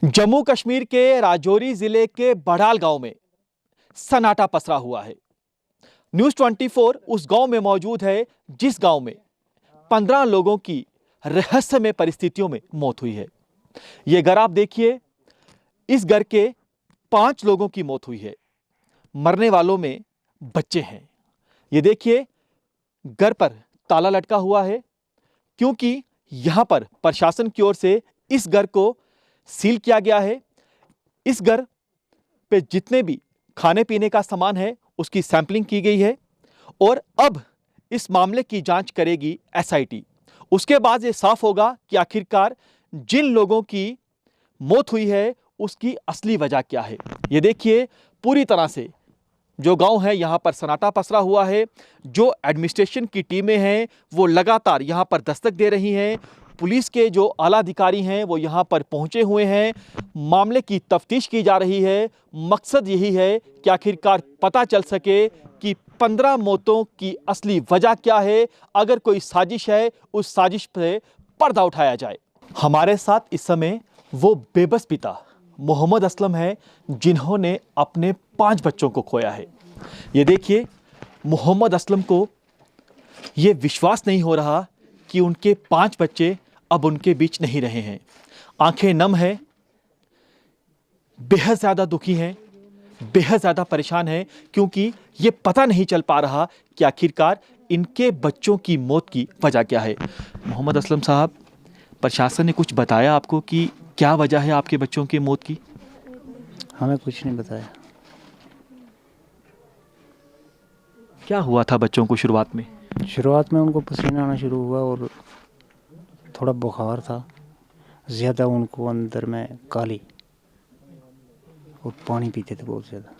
जम्मू कश्मीर के राजौरी जिले के बड़ाल गांव में सन्नाटा पसरा हुआ है। न्यूज़ 24 उस गांव में मौजूद है जिस गांव में 15 लोगों की रहस्यमय परिस्थितियों में मौत हुई है। यह घर आप देखिए, इस घर के 5 लोगों की मौत हुई है। मरने वालों में बच्चे हैं। ये देखिए, घर पर ताला लटका हुआ है क्योंकि यहां पर प्रशासन की ओर से इस घर को सील किया गया है। इस घर पे जितने भी खाने पीने का सामान है उसकी सैंपलिंग की गई है और अब इस मामले की जांच करेगी एसआईटी। उसके बाद ये साफ होगा कि आखिरकार जिन लोगों की मौत हुई है उसकी असली वजह क्या है। ये देखिए, पूरी तरह से जो गांव है यहां पर सन्नाटा पसरा हुआ है। जो एडमिनिस्ट्रेशन की टीमें हैं वो लगातार यहां पर दस्तक दे रही हैं। पुलिस के जो आला अधिकारी हैं वो यहां पर पहुंचे हुए हैं। मामले की तफ्तीश की जा रही है। मकसद यही है कि आखिरकार पता चल सके कि 15 मौतों की असली वजह क्या है। अगर कोई साजिश है, उस साजिश पे पर्दा उठाया जाए। हमारे साथ इस समय वो बेबस पिता मोहम्मद असलम है जिन्होंने अपने 5 बच्चों को खोया है। ये देखिए, मोहम्मद असलम को ये विश्वास नहीं हो रहा कि उनके 5 बच्चे अब उनके बीच नहीं रहे हैं। आंखें नम है, बेहद ज़्यादा दुखी हैं, बेहद ज़्यादा परेशान है क्योंकि ये पता नहीं चल पा रहा कि आखिरकार इनके बच्चों की मौत की वजह क्या है। मोहम्मद असलम साहब, प्रशासन ने कुछ बताया आपको कि क्या वजह है आपके बच्चों की मौत की? हमें कुछ नहीं बताया। क्या हुआ था बच्चों को शुरुआत में? शुरुआत में उनको पसीना आना शुरू हुआ और थोड़ा बुखार था ज़्यादा, उनको अंदर में काली, और पानी पीते थे बहुत ज़्यादा।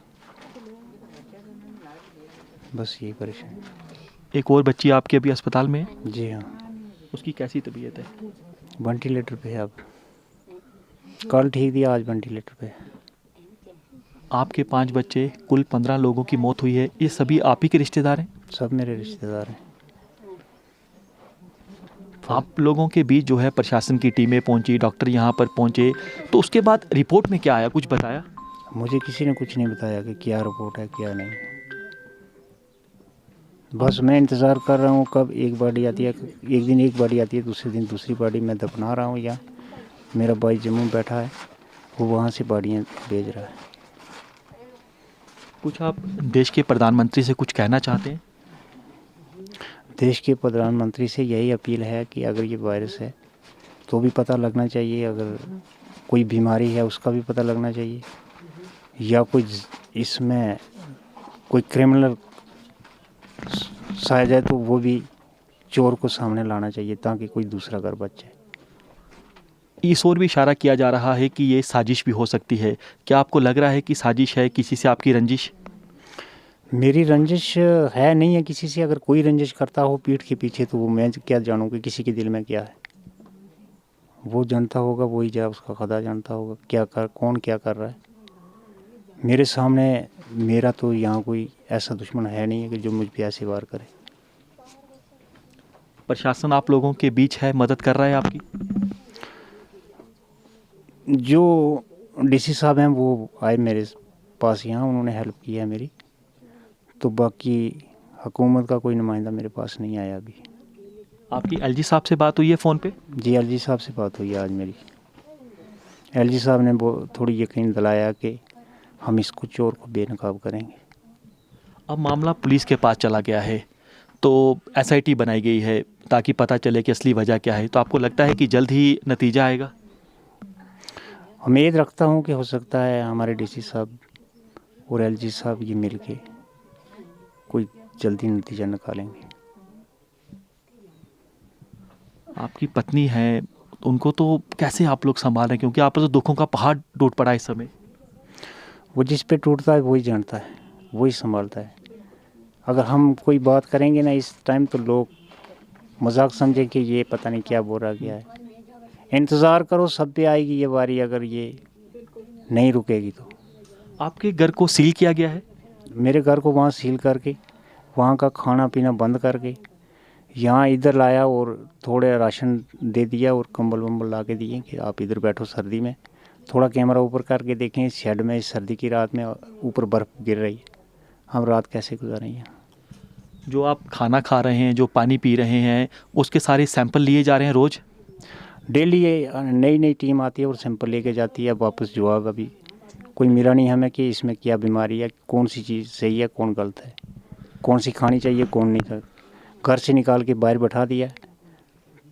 बस यही परेशानी। एक और बच्ची आपकी अभी अस्पताल में है? जी हाँ, उसकी कैसी तबीयत है? वेंटिलेटर पे है अब। कल ठीक थी, आज वेंटिलेटर पे है। आपके 5 बच्चे, कुल 15 लोगों की मौत हुई है। ये सभी आप ही के रिश्तेदार हैं? सब मेरे रिश्तेदार हैं। आप लोगों के बीच जो है प्रशासन की टीमें पहुंची, डॉक्टर यहाँ पर पहुंचे, तो उसके बाद रिपोर्ट में क्या आया, कुछ बताया? मुझे किसी ने कुछ नहीं बताया कि क्या रिपोर्ट है क्या नहीं। बस मैं इंतज़ार कर रहा हूँ कब एक बॉडी आती है। एक दिन एक बॉडी आती है, दूसरे दिन दूसरी बॉडी मैं दफना रहा हूँ। या मेरा भाई जम्मू में बैठा है, वो वहाँ से बॉडियाँ भेज रहा है। कुछ आप देश के प्रधानमंत्री से कुछ कहना चाहते हैं? देश के प्रधानमंत्री से यही अपील है कि अगर ये वायरस है तो भी पता लगना चाहिए, अगर कोई बीमारी है उसका भी पता लगना चाहिए, या कोई इसमें कोई क्रिमिनल साया जाए तो वो भी चोर को सामने लाना चाहिए ताकि कोई दूसरा घर बच जाए। इस ओर भी इशारा किया जा रहा है कि ये साजिश भी हो सकती है। क्या आपको लग रहा है कि साजिश है, किसी से आपकी रंजिश? मेरी रंजिश है नहीं है किसी से। अगर कोई रंजिश करता हो पीठ के पीछे तो वो मैं क्या जानूँ कि किसी के दिल में क्या है। वो जानता होगा, वही जा उसका खुदा जानता होगा कौन क्या कर रहा है। मेरे सामने मेरा तो यहाँ कोई ऐसा दुश्मन है नहीं है कि जो मुझ पे ऐसे वार करे। प्रशासन आप लोगों के बीच है, मदद कर रहा है आपकी? जो डीसी साहब हैं वो आए मेरे पास यहाँ, उन्होंने हेल्प की है मेरी। तो बाकी हुकूमत का कोई नुमाइंदा मेरे पास नहीं आया अभी। आपकी एलजी साहब से बात हुई है फ़ोन पे? जी, एलजी साहब से बात हुई है आज मेरी। एलजी साहब ने वो थोड़ी यकीन दिलाया कि हम इसको चोर को बेनकाब करेंगे। अब मामला पुलिस के पास चला गया है तो एसआईटी बनाई गई है ताकि पता चले कि असली वजह क्या है। तो आपको लगता है कि जल्द ही नतीजा आएगा? उम्मीद रखता हूँ कि हो सकता है हमारे डीसी साहब और एलजी साहब ये मिल के कोई जल्दी नतीजा निकालेंगे। आपकी पत्नी है, उनको तो कैसे आप लोग संभाल रहे हैं, क्योंकि आप पर तो दुखों का पहाड़ टूट पड़ा इस समय? वो जिस पे टूटता है वही जानता है, वही संभालता है। अगर हम कोई बात करेंगे ना इस टाइम तो लोग मजाक समझे कि ये पता नहीं क्या बोल रहा गया है। इंतज़ार करो, सब पे आएगी ये बारी अगर ये नहीं रुकेगी तो। आपके घर को सील किया गया है? मेरे घर को वहाँ सील करके, वहाँ का खाना पीना बंद करके यहाँ इधर लाया और थोड़े राशन दे दिया और कंबल वम्बल ला के दिए कि आप इधर बैठो सर्दी में, थोड़ा कैमरा ऊपर करके देखें, शेड में इस सर्दी की रात में ऊपर बर्फ़ गिर रही है, हम रात कैसे गुजारेंगे। जो आप खाना खा रहे हैं, जो पानी पी रहे हैं, उसके सारे सैंपल लिए जा रहे हैं रोज़? डेली ये नई नई टीम आती है और सैंपल लेके जाती है वापस। जवाब अभी कोई मिला नहीं हमें कि इसमें क्या बीमारी है, कौन सी चीज़ सही है, कौन गलत है, कौन सी खानी चाहिए, कौन नहीं। घर से निकाल के बाहर बैठा दिया,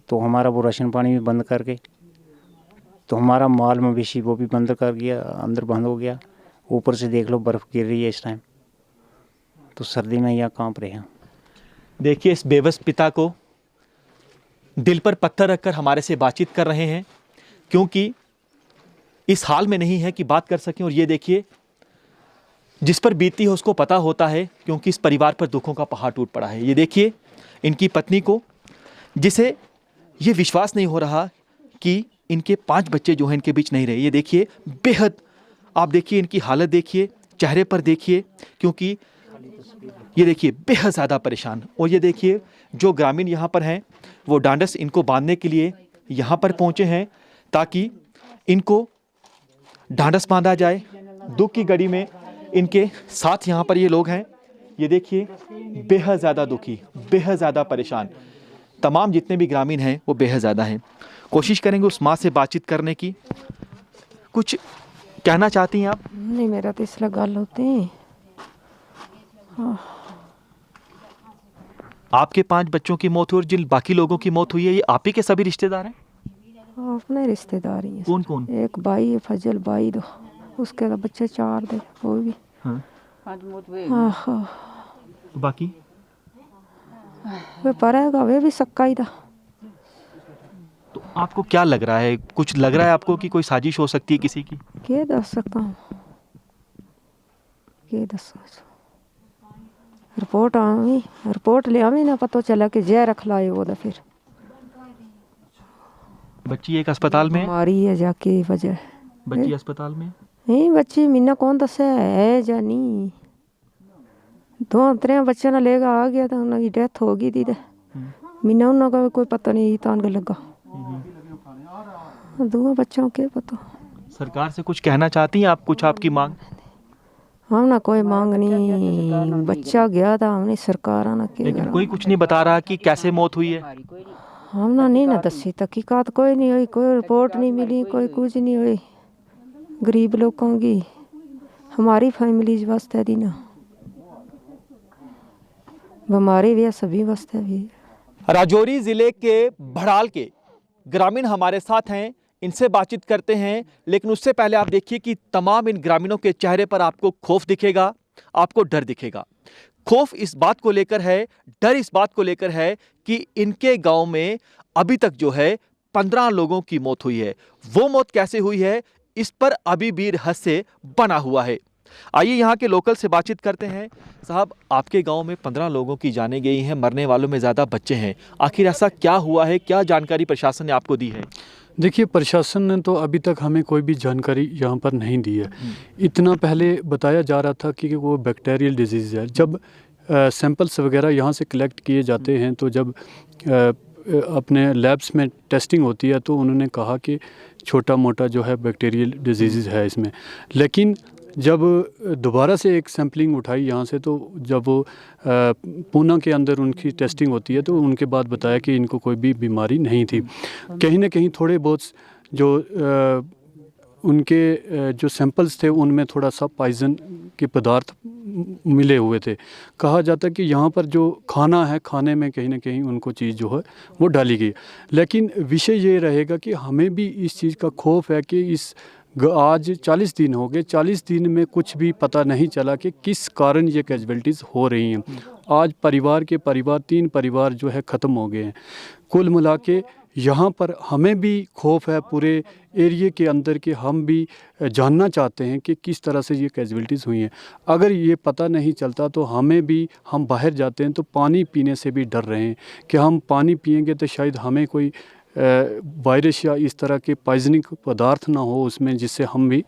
तो हमारा वो राशन पानी भी बंद करके, तो हमारा माल मवेशी वो भी बंद कर गया, अंदर बंद हो गया। ऊपर से देख लो बर्फ़ गिर रही है इस टाइम, तो सर्दी में यहाँ कांप रहे हैं। देखिए इस बेबस पिता को दिल पर पत्थर रखकर हमारे से बातचीत कर रहे हैं, क्योंकि इस हाल में नहीं है कि बात कर सकें। और ये देखिए, जिस पर बीती है उसको पता होता है, क्योंकि इस परिवार पर दुखों का पहाड़ टूट पड़ा है। ये देखिए इनकी पत्नी को, जिसे ये विश्वास नहीं हो रहा कि इनके 5 बच्चे जो हैं इनके बीच नहीं रहे। ये देखिए बेहद, आप देखिए इनकी हालत देखिए, चेहरे पर देखिए, क्योंकि ये देखिए बेहद ज़्यादा परेशान। और ये देखिए जो ग्रामीण यहाँ पर हैं वो डांडस इनको बांधने के लिए यहाँ पर पहुँचे हैं, ताकि इनको ढांढस बांधा जाए। दुख की घड़ी में इनके साथ यहाँ पर ये लोग हैं। ये देखिए बेहद ज़्यादा दुखी, बेहद ज़्यादा परेशान। तमाम जितने भी ग्रामीण हैं वो बेहद ज़्यादा हैं। कोशिश करेंगे उस माँ से बातचीत करने की। कुछ कहना चाहती हैं आप? नहीं, मेरा तो इसलिए गल होते हैं। आपके 5 बच्चों की मौत हुई और जिन बाकी लोगों की मौत हुई है, ये आप ही के सभी रिश्तेदार हैं? अपने रिश्तेदार ही हैं। कौन कौन? एक भाई है फजल भाई, दो उसके तो बच्चे 4 थे, वो भी। हाँ। हाँ, बाकी वे पड़ेगा, वे भी सक्का ही था। तो आपको क्या लग रहा है? कुछ लग रहा है आपको कि कोई साजिश हो सकती है किसी की? के दस सकता हूँ, के दसो। रिपोर्ट ले आवी ना, पता चला कि जय रख लाए वो। फिर बच्ची एक अस्पताल में है? बीमारी है जाके वजह। बच्ची अस्पताल में? नहीं, बच्ची मीना कौन दस है या नहीं। 2-3 बच्चे ना लेगा आ गया था, उनकी डेथ हो गई थी। मीना उनका कोई पता नहीं तान के लगा। 2 बच्चों के पता। सरकार से कुछ कहना चाहती हैं आप? कुछ आपकी मांग? हम ना कोई मांग नहीं, बच्चा गया था, हमने सरकार ना के। लेकिन कोई कुछ नहीं बता रहा कि कैसे मौत हुई है। हम ना नहीं ना दसी तहकीकात कोई नहीं हुई, कोई रिपोर्ट नहीं मिली, कोई कुछ नहीं हुई। गरीब लोगों की, हमारी फैमिली वास्ते दी ना, बीमारी भी है, सभी वास्ते भी। राजौरी जिले के भड़ाल के ग्रामीण हमारे साथ हैं, इनसे बातचीत करते हैं। लेकिन उससे पहले आप देखिए कि तमाम इन ग्रामीणों के चेहरे पर आपको खौफ दिखेगा, आपको डर दिखेगा। खौफ इस बात को लेकर है, डर इस बात को लेकर है कि इनके गांव में अभी तक जो है 15 लोगों की मौत हुई है। वो मौत कैसे हुई है, इस पर अभी भी रहस्य बना हुआ है। आइए यहाँ के लोकल से बातचीत करते हैं। साहब, आपके गांव में 15 लोगों की जानें गई हैं, मरने वालों में ज़्यादा बच्चे हैं। आखिर ऐसा क्या हुआ है? क्या जानकारी प्रशासन ने आपको दी है? देखिए, प्रशासन ने तो अभी तक हमें कोई भी जानकारी यहाँ पर नहीं दी है। इतना पहले बताया जा रहा था कि वो बैक्टीरियल डिजीज़ है। जब सैंपल्स वगैरह यहाँ से कलेक्ट किए जाते हैं, तो जब अपने लैब्स में टेस्टिंग होती है, तो उन्होंने कहा कि छोटा मोटा जो है बैक्टीरियल डिजीज़ है इसमें। लेकिन जब दोबारा से एक सैम्पलिंग उठाई यहाँ से, तो जब वो पूना के अंदर उनकी टेस्टिंग होती है, तो उनके बाद बताया कि इनको कोई भी बीमारी नहीं थी। कहीं ना कहीं थोड़े बहुत जो उनके जो सैंपल्स थे उनमें थोड़ा सा पॉइजन के पदार्थ मिले हुए थे। कहा जाता है कि यहाँ पर जो खाना है, खाने में कहीं ना कहीं उनको चीज़ जो है वो डाली गई। लेकिन विषय ये रहेगा कि हमें भी इस चीज़ का खौफ है कि आज 40 दिन हो गए, 40 दिन में कुछ भी पता नहीं चला कि किस कारण ये कैजुअल्टीज़ हो रही हैं। आज परिवार 3 परिवार जो है ख़त्म हो गए हैं। कुल मिला के यहाँ पर हमें भी खौफ है पूरे एरिया के अंदर कि हम भी जानना चाहते हैं कि किस तरह से ये कैजुअल्टीज़ हुई हैं। अगर ये पता नहीं चलता तो हम बाहर जाते हैं तो पानी पीने से भी डर रहे हैं कि हम पानी पिएंगे तो शायद हमें कोई वायरस या इस तरह के पॉइजनिंग पदार्थ ना हो उसमें, जिससे हम भी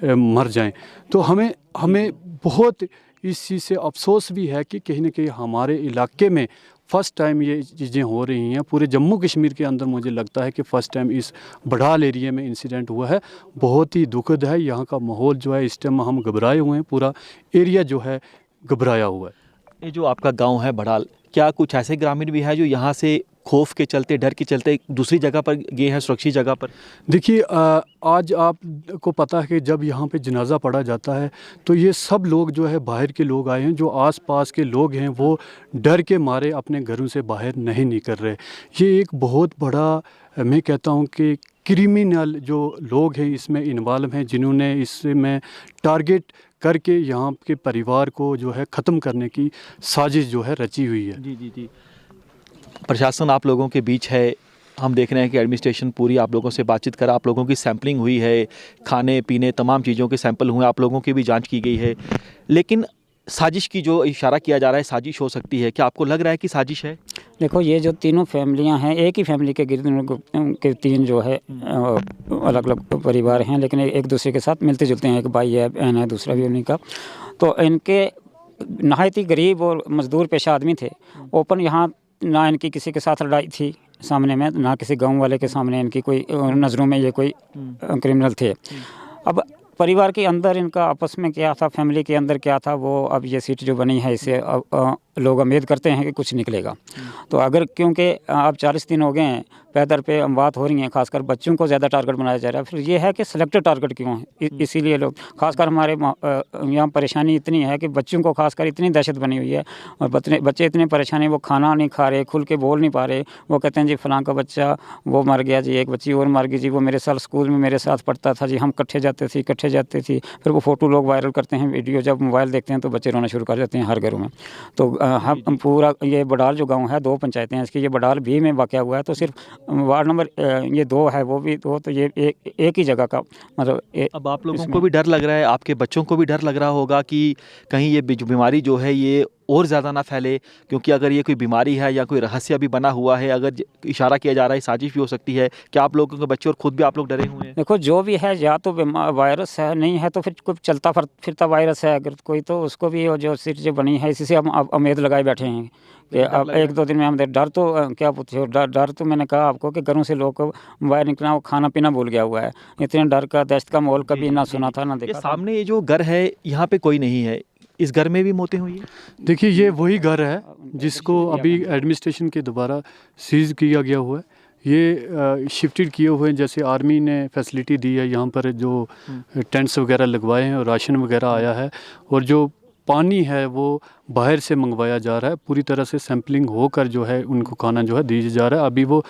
मर जाएं। तो हमें बहुत इस चीज़ से अफसोस भी है कि कहीं ना कहीं हमारे इलाके में फ़र्स्ट टाइम ये चीज़ें हो रही हैं पूरे जम्मू कश्मीर के अंदर। मुझे लगता है कि फ़र्स्ट टाइम इस बड़ाल एरिया में इंसिडेंट हुआ है। बहुत ही दुखद है। यहाँ का माहौल जो है इस टाइम हम घबराए हुए हैं, पूरा एरिया जो है घबराया हुआ है। ये जो आपका गांव है बड़ाल, क्या कुछ ऐसे ग्रामीण भी हैं जो यहाँ से खौफ के चलते, डर के चलते दूसरी जगह पर गए हैं, सुरक्षित जगह पर? देखिए, आज आपको पता है कि जब यहाँ पे जनाजा पढ़ा जाता है तो ये सब लोग जो है बाहर के लोग आए हैं, जो आसपास के लोग हैं वो डर के मारे अपने घरों से बाहर नहीं निकल रहे। ये एक बहुत बड़ा, मैं कहता हूँ कि क्रिमिनल जो लोग हैं इसमें इन्वॉल्व हैं, जिन्होंने इसमें टारगेट करके यहाँ के परिवार को जो है ख़त्म करने की साजिश जो है रची हुई है। जी जी जी। प्रशासन आप लोगों के बीच है, हम देख रहे हैं कि एडमिनिस्ट्रेशन पूरी आप लोगों से बातचीत करा, आप लोगों की सैंपलिंग हुई है, खाने पीने तमाम चीज़ों के सैंपल हुए, आप लोगों की भी जांच की गई है, लेकिन साजिश की जो इशारा किया जा रहा है साजिश हो सकती है, क्या आपको लग रहा है कि साजिश है? देखो, ये जो तीनों फैमिलियां हैं, एक ही फैमिली के गिर्द के तीन जो है अलग अलग परिवार हैं, लेकिन एक दूसरे के साथ मिलते जुलते हैं। एक भाई है, बहन है, दूसरा भी उन्हीं का। तो इनके नहायत ही गरीब और मजदूर पेशा आदमी थे। ओपन यहाँ ना इनकी किसी के साथ लड़ाई थी सामने में, ना किसी गांव वाले के सामने इनकी कोई नज़रों में ये कोई क्रिमिनल थे। अब परिवार के अंदर इनका आपस में क्या था, फैमिली के अंदर क्या था, वो अब ये सीट जो बनी है इसे लोग उम्मीद करते हैं कि कुछ निकलेगा। तो अगर क्योंकि अब 40 दिन हो गए हैं, पैदर पे बात हो रही है, खासकर बच्चों को ज़्यादा टारगेट बनाया जा रहा है। फिर ये है कि सिलेक्टेड टारगेट क्यों है, इसीलिए लोग खासकर हमारे यहाँ परेशानी इतनी है कि बच्चों को खासकर इतनी दहशत बनी हुई है, और बच्चे इतने परेशानी, वो खाना नहीं खा रहे, खुल के बोल नहीं पा रहे। वो कहते हैं जी फलां का बच्चा वो मर गया जी, एक बच्ची और मर गई जी, वो मेरे साथ स्कूल में मेरे साथ पढ़ता था जी, हम इकट्ठे जाते थे। फिर वो फ़ोटो लोग वायरल करते हैं, वीडियो जब मोबाइल देखते हैं तो बच्चे रोना शुरू कर देते हैं हर घरों में। तो हम पूरा ये बड़ाल जो गांव है, 2 पंचायतें हैं इसकी, ये बड़ाल भी में वाक़या हुआ है। तो सिर्फ वार्ड नंबर ये 2 है, वो भी 2, तो ये एक ही जगह का मतलब। अब आप लोगों को भी डर लग रहा है, आपके बच्चों को भी डर लग रहा होगा कि कहीं ये बीमारी जो है ये और ज़्यादा ना फैले, क्योंकि अगर ये कोई बीमारी है या कोई रहस्य भी बना हुआ है, अगर इशारा किया जा रहा है साजिश भी हो सकती है। क्या आप लोगों के बच्चे और खुद भी आप लोग डरे हुए हैं? देखो, जो भी है, या तो वायरस है, नहीं है तो फिर कोई चलता फिरता वायरस है अगर कोई, तो उसको भी जो सीट जो बनी है, इसी से हम उम्मीद लगाए बैठे हैं कि अब 1-2 दिन में हम डर तो क्या पूछे, डर तो मैंने कहा आपको कि घरों से लोग को बाहर निकलना, वो खाना पीना भूल गया हुआ है। इतने डर का, दहशत का माहौल कभी ना सुना था ना देखा। सामने ये जो घर है, यहाँ पे कोई नहीं है, इस घर में भी मौतें हुई हैं? देखिए, ये वही घर है जिसको अभी एडमिनिस्ट्रेशन के द्वारा सीज़ किया गया हुआ है। ये शिफ्टेड किए हुए हैं, जैसे आर्मी ने फैसिलिटी दी है, यहाँ पर जो टेंट्स वगैरह लगवाए हैं और राशन वगैरह आया है, और जो पानी है वो बाहर से मंगवाया जा रहा है। पूरी तरह से सैम्पलिंग होकर जो है उनको खाना जो है दिया जा रहा है। अभी वो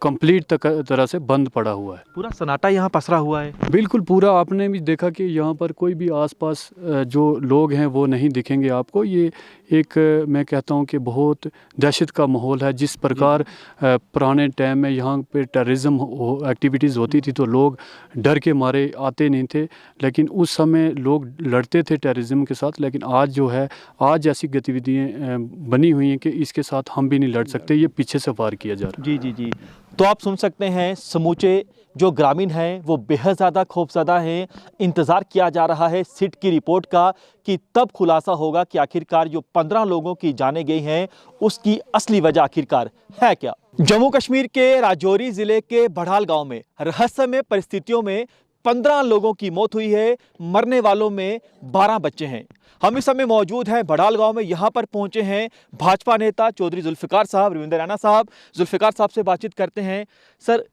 कंप्लीट तरह से बंद पड़ा हुआ है। पूरा सन्नाटा यहाँ पसरा हुआ है। बिल्कुल पूरा, आपने भी देखा कि यहाँ पर कोई भी आसपास जो लोग हैं वो नहीं दिखेंगे आपको। ये एक, मैं कहता हूँ कि बहुत दहशत का माहौल है। जिस प्रकार पुराने टाइम में यहाँ पे टेररिज्म एक्टिविटीज़ होती थी तो लोग डर के मारे आते नहीं थे, लेकिन उस समय लोग लड़ते थे टेररिज्म के साथ। लेकिन आज जो है, आज ऐसी गतिविधियाँ बनी हुई हैं कि इसके साथ हम भी नहीं लड़ सकते, ये पीछे से वार किया जा रहा है। जी जी जी। तो आप सुन सकते हैं, समूचे जो ग्रामीण हैं वो बेहद ज़्यादा खौफज़दा हैं। इंतज़ार किया जा रहा है सिट की रिपोर्ट का कि तब खुलासा होगा कि आखिरकार जो 15 लोगों की जानें गई हैं उसकी असली वजह आखिरकार है क्या। जम्मू कश्मीर के राजौरी ज़िले के बड़ाल गांव में रहस्यमय परिस्थितियों में 15 लोगों की मौत हुई है। मरने वालों में 12 बच्चे हैं। हम इस समय मौजूद हैं बड़ाल गांव में। यहाँ पर पहुंचे हैं भाजपा नेता चौधरी जुल्फ़िकार साहब, रविंदर रैना साहब। जुल्फ़िकार साहब से बातचीत करते हैं। सर,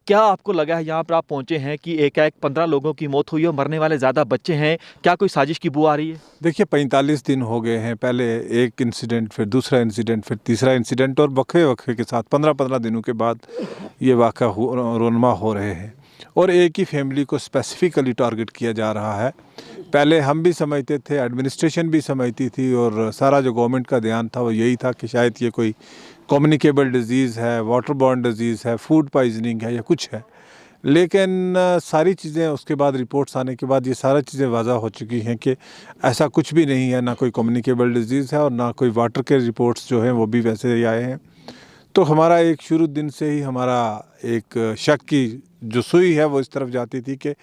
क्या आपको लगा है यहाँ पर आप पहुँचे हैं कि एकाएक 15 लोगों की मौत हुई और मरने वाले ज़्यादा बच्चे हैं, क्या कोई साजिश की बू आ रही है? देखिए, 45 दिन हो गए हैं। पहले एक इंसिडेंट, फिर दूसरा इंसिडेंट, फिर तीसरा इंसिडेंट, और वक्फे के साथ 15-15 दिनों के बाद ये वाक़ा रोनमा हो रहे हैं। और एक ही फैमिली को स्पेसिफिकली टारगेट किया जा रहा है। पहले हम भी समझते थे, एडमिनिस्ट्रेशन भी समझती थी, और सारा जो गवर्नमेंट का ध्यान था वो यही था कि शायद ये कोई कम्युनिकेबल डिजीज़ है, वाटर बॉर्न डिजीज़ है, फूड पॉइजनिंग है या कुछ है। लेकिन सारी चीज़ें उसके बाद, रिपोर्ट्स आने के बाद ये सारी चीज़ें वाज़ा हो चुकी हैं कि ऐसा कुछ भी नहीं है। ना कोई कम्युनिकेबल डिजीज़ है और ना कोई वाटर के रिपोर्ट्स जो हैं वो भी वैसे ही आए हैं। तो हमारा एक शुरू दिन से ही हमारा एक शक की जो सुई है वो इस तरफ जाती थी कि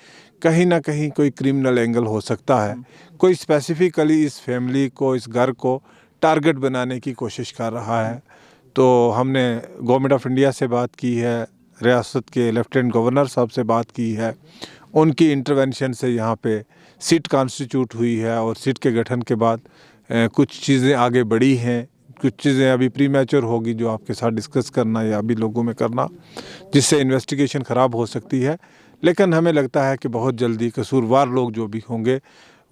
कहीं ना कहीं कोई क्रिमिनल एंगल हो सकता है। कोई स्पेसिफिकली इस फैमिली को, इस घर को टारगेट बनाने की कोशिश कर रहा है। तो हमने गवर्नमेंट ऑफ इंडिया से बात की है, रियासत के लेफ्टिनेंट गवर्नर साहब से बात की है। उनकी इंटरवेंशन से यहाँ पे सीट कॉन्स्टिट्यूट हुई है और सीट के गठन के बाद कुछ चीज़ें आगे बढ़ी हैं, कुछ चीज़ें अभी प्री मैच्योर होगी जो आपके साथ डिस्कस करना या अभी लोगों में करना, जिससे इन्वेस्टिगेशन ख़राब हो सकती है। लेकिन हमें लगता है कि बहुत जल्दी कसूरवार लोग जो भी होंगे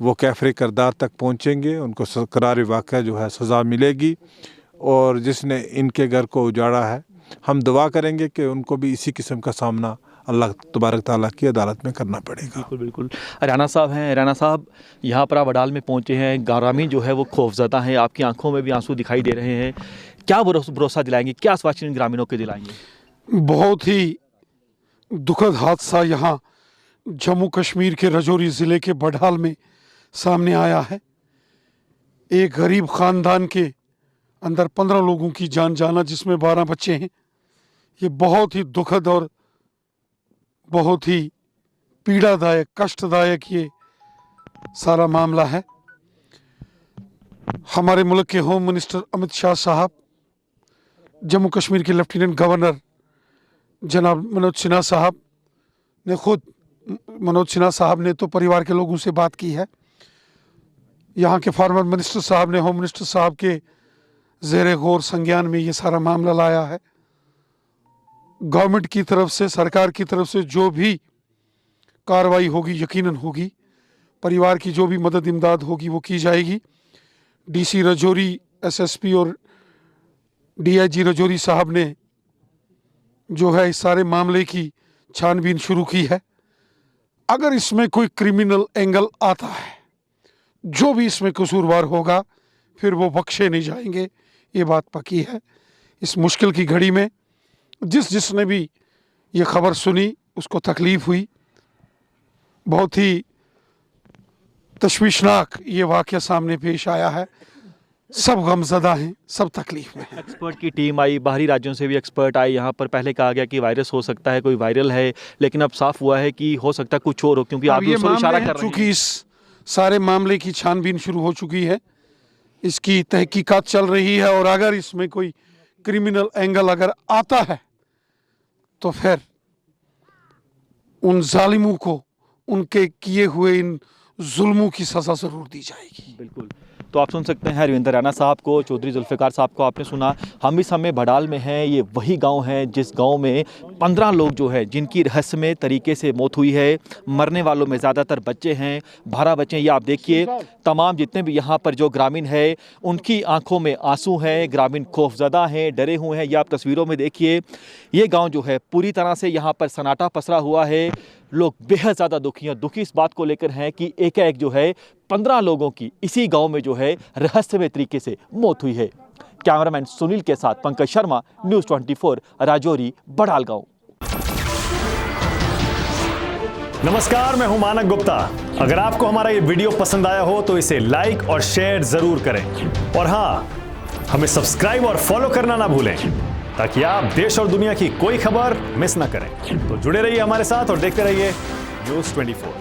वो कैफरे किरदार तक पहुँचेंगे, उनको करार वाक़या जो है सज़ा मिलेगी। और जिसने इनके घर को उजाड़ा है, हम दुआ करेंगे कि उनको भी इसी किस्म का सामना अल्लाह तबारक ताला की अदालत में करना पड़ेगा। बिल्कुल बिल्कुल। राणा साहब हैं, राणा साहब यहाँ पर आप बडाल में पहुँचे हैं, ग्रामीण जो है वो खौफजदा है, आपकी आंखों में भी आंसू दिखाई दे रहे हैं, क्या भरोसा दिलाएंगे, क्या आश्वासन ग्रामीणों के दिलाएंगे? बहुत ही दुखद हादसा यहाँ जम्मू कश्मीर के राजौरी ज़िले के बडाल में सामने आया है। एक गरीब ख़ानदान के अंदर 15 लोगों की जान जाना, जिसमें 12 बच्चे हैं। ये बहुत ही दुखद और बहुत ही पीड़ादायक, कष्टदायक ये सारा मामला है। हमारे मुल्क के होम मिनिस्टर अमित शाह साहब, जम्मू कश्मीर के लेफ्टिनेंट गवर्नर जनाब मनोज सिन्हा साहब ने तो परिवार के लोगों से बात की है। यहाँ के फार्मर मिनिस्टर साहब ने होम मिनिस्टर साहब के ज़ेरे गौर संज्ञान में ये सारा मामला लाया है। गवर्नमेंट की तरफ से, सरकार की तरफ से जो भी कार्रवाई होगी यकीनन होगी। परिवार की जो भी मदद इमदाद होगी वो की जाएगी। डीसी राजौरी, एसएसपी और डीआईजी राजौरी साहब ने जो है इस सारे मामले की छानबीन शुरू की है। अगर इसमें कोई क्रिमिनल एंगल आता है, जो भी इसमें कसूरवार होगा, फिर वो बख्शे नहीं जाएंगे, ये बात पक्की है। इस मुश्किल की घड़ी में जिसने भी ये खबर सुनी उसको तकलीफ़ हुई। बहुत ही तशवीशनाक ये वाक़या सामने पेश आया है। सब गमज़दा हैं, सब तकलीफ़ में हैं। एक्सपर्ट की टीम आई, बाहरी राज्यों से भी एक्सपर्ट आए यहाँ पर। पहले कहा गया कि वायरस हो सकता है, कोई वायरल है, लेकिन अब साफ हुआ है कि हो सकता है कुछ और हो, क्योंकि आप दूसरों इशारा कर रहे हैं। चूँकि इस सारे मामले की छानबीन शुरू हो चुकी है, इसकी तहकीकात चल रही है, और अगर इसमें कोई क्रिमिनल एंगल अगर आता है तो फिर उन जालिमों को उनके किए हुए इन जुल्मों की सज़ा ज़रूर दी जाएगी। बिल्कुल। तो आप सुन सकते हैं रविंद्र राणा साहब को, चौधरी जुल्फ़िकार साहब को आपने सुना। हम इस समय बडाल में हैं। ये वही गांव है जिस गांव में 15 लोग जो है जिनकी रहस्यमय तरीके से मौत हुई है। मरने वालों में ज़्यादातर बच्चे हैं, 12 बच्चे हैं। ये आप देखिए, तमाम जितने भी यहाँ पर जो ग्रामीण है उनकी आंखों में आंसू हैं, ग्रामीण खौफजदा हैं, डरे हुए हैं। ये आप तस्वीरों में देखिए, ये गाँव जो है पूरी तरह से यहाँ पर सन्नाटा पसरा हुआ है। लोग बेहद ज़्यादा दुखी हैं। दुखी इस बात को लेकर हैं कि एक जो है 15 लोगों की इसी गांव में जो है रहस्यमय तरीके से मौत हुई है। कैमरामैन सुनील के साथ पंकज शर्मा, न्यूज़ 24, राजौरी, बडाल गांव। नमस्कार, मैं हूं मानक गुप्ता। अगर आपको हमारा ये वीडियो पसंद आया हो तो इसे लाइक और शेयर जरूर करें, और हाँ, हमें सब्सक्राइब और फॉलो करना ना भूलें, ताकि आप देश और दुनिया की कोई खबर मिस ना करें। तो जुड़े रहिए हमारे साथ और देखते रहिए न्यूज़ 24।